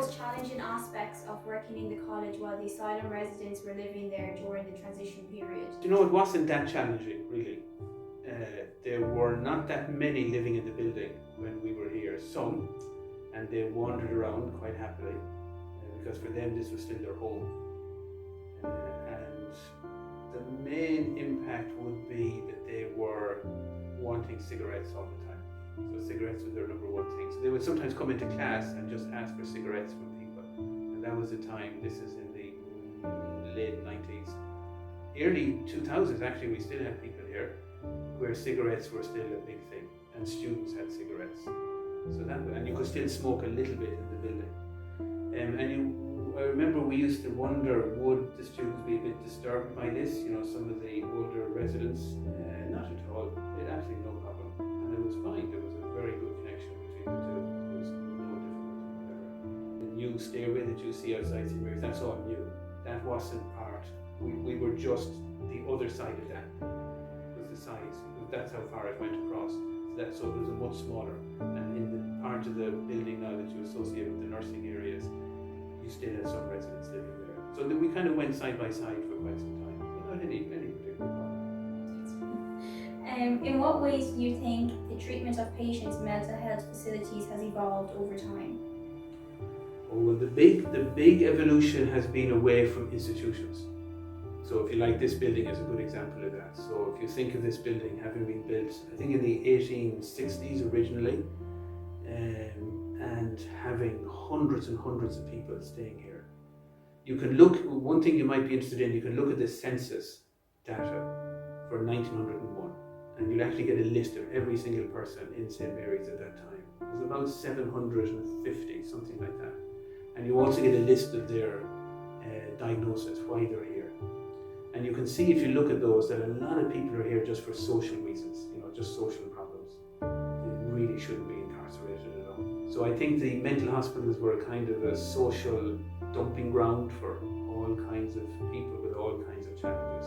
most challenging aspects of working in the college while the asylum residents were living there during the transition period? You know, it wasn't that challenging, really. There were not that many living in the building when we were here. Some, and they wandered around quite happily, because for them this was still their home. And the main impact would be that they were wanting cigarettes all the time. So cigarettes was their number one thing. So they would sometimes come into class and just ask for cigarettes from people. And that was the time, this is in the late 90s. Early 2000s, actually, we still had people here where cigarettes were still a big thing, and students had cigarettes. So that, and you could still smoke a little bit in the building. I remember we used to wonder, would the students be a bit disturbed by this? You know, some of the older residents, not at all. They had absolutely no problem, and it was fine. There was a very good connection between the two. There was no difficulty whatever. The new stairway that you see outside St. Mary's, that's all new. That wasn't part. We were just the other side of that. Was the size. That's how far it went across. So it was a much smaller. And in the part of the building now that you associate with the nursing areas, you still had some residents living there. So we kind of went side by side for quite some time, without any particular problem. In what ways do you think the treatment of patients in mental health facilities has evolved over time? Oh, well, the big evolution has been away from institutions. So if you like, this building is a good example of that. So if you think of this building having been built, I think in the 1860s originally, and having hundreds and hundreds of people staying here. You can look, one thing you might be interested in, you can look at the census data for 1901, and you'll actually get a list of every single person in St. Mary's at that time. It was about 750, something like that. And you also get a list of their diagnosis, why they're here. And you can see, if you look at those, that a lot of people are here just for social reasons, you know, just social problems. They really shouldn't be incarcerated at all. So I think the mental hospitals were a kind of a social dumping ground for all kinds of people with all kinds of challenges.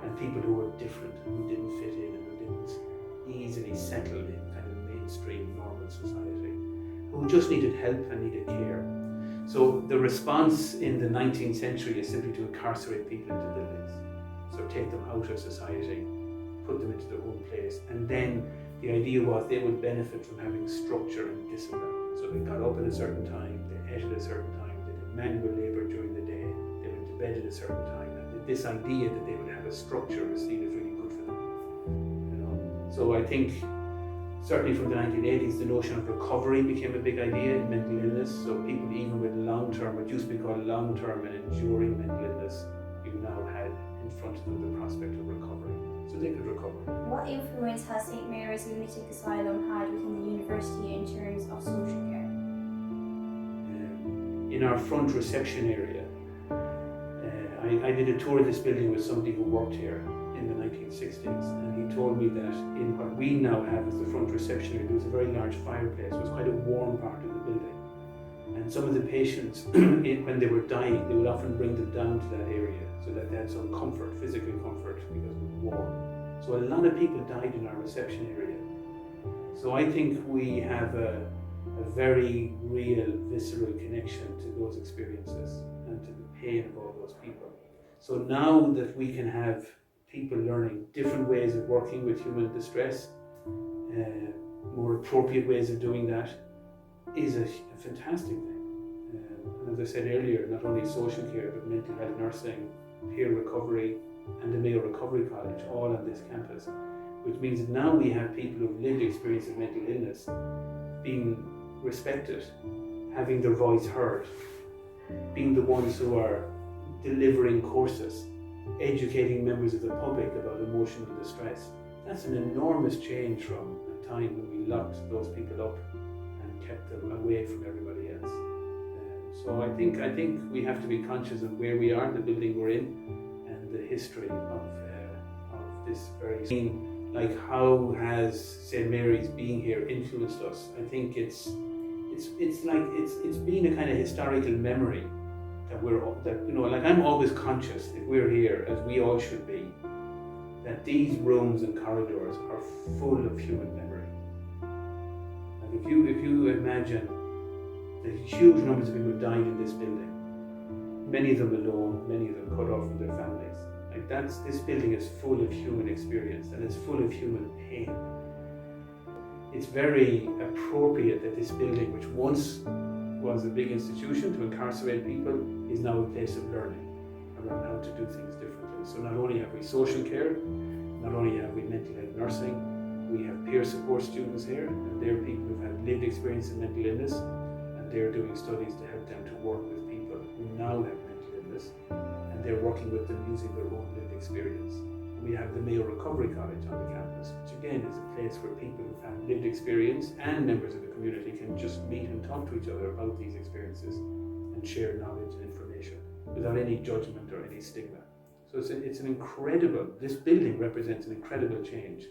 And people who were different, and who didn't fit in, and who didn't easily settle in kind of mainstream normal society, who just needed help and needed care. So the response in the 19th century is simply to incarcerate people into buildings. So take them out of society, put them into their own place, and then the idea was they would benefit from having structure and discipline. So they got up at a certain time, they ate at a certain time, they did manual labour during the day, they went to bed at a certain time, and this idea that they would have a structure was seen as really good for them. You know? So I think certainly from the 1980s, the notion of recovery became a big idea in mental illness. So people even with long-term, what used to be called long-term and enduring mental illness, you now had in front of them the prospect of recovery. So they could recover. What influence has St. Mary's Lunatic Asylum had within the university in terms of social care? In our front reception area, I did a tour of this building with somebody who worked here in the 1960s, and he told me that in what we now have as the front reception area, there was a very large fireplace. It was quite a warm part of the building, and some of the patients, when they were dying, they would often bring them down to that area so that they had some comfort, physical comfort, because it was warm. So a lot of people died in our reception area. So I think we have a very real, visceral connection to those experiences and to the pain of all those people. So now that we can have people learning different ways of working with human distress, more appropriate ways of doing that, is a fantastic thing. And as I said earlier, not only social care, but mental health nursing, peer recovery, and the Mayo Recovery College, all on this campus, which means that now we have people who've lived experience of mental illness being respected, having their voice heard, being the ones who are delivering courses, educating members of the public about emotional distress. That's an enormous change from a time when we locked those people up and kept them away from everybody else. So I think we have to be conscious of where we are, the building we're in, and the history of this very scene. Like, how has St. Mary's being here influenced us? I think it's been a kind of historical memory that I'm always conscious that we're here, as we all should be, that these rooms and corridors are full of human memory. Like if you imagine the huge numbers of people who died in this building. Many of them alone, many of them cut off from their families. Like this building is full of human experience and it's full of human pain. It's very appropriate that this building, which once was a big institution to incarcerate people, is now a place of learning around how to do things differently. So not only have we social care, not only have we mental health nursing, we have peer support students here, and they're people who've had lived experience in mental illness, and they're doing studies to help them to work with people who now have mental illness, and they're working with them using their own lived experience. We have the Mayo Recovery College on the campus, which again is a place where people who've had lived experience and members of the community can just meet and talk to each other about these experiences and share knowledge and information without any judgment or any stigma. So it's an incredible, this building represents an incredible change.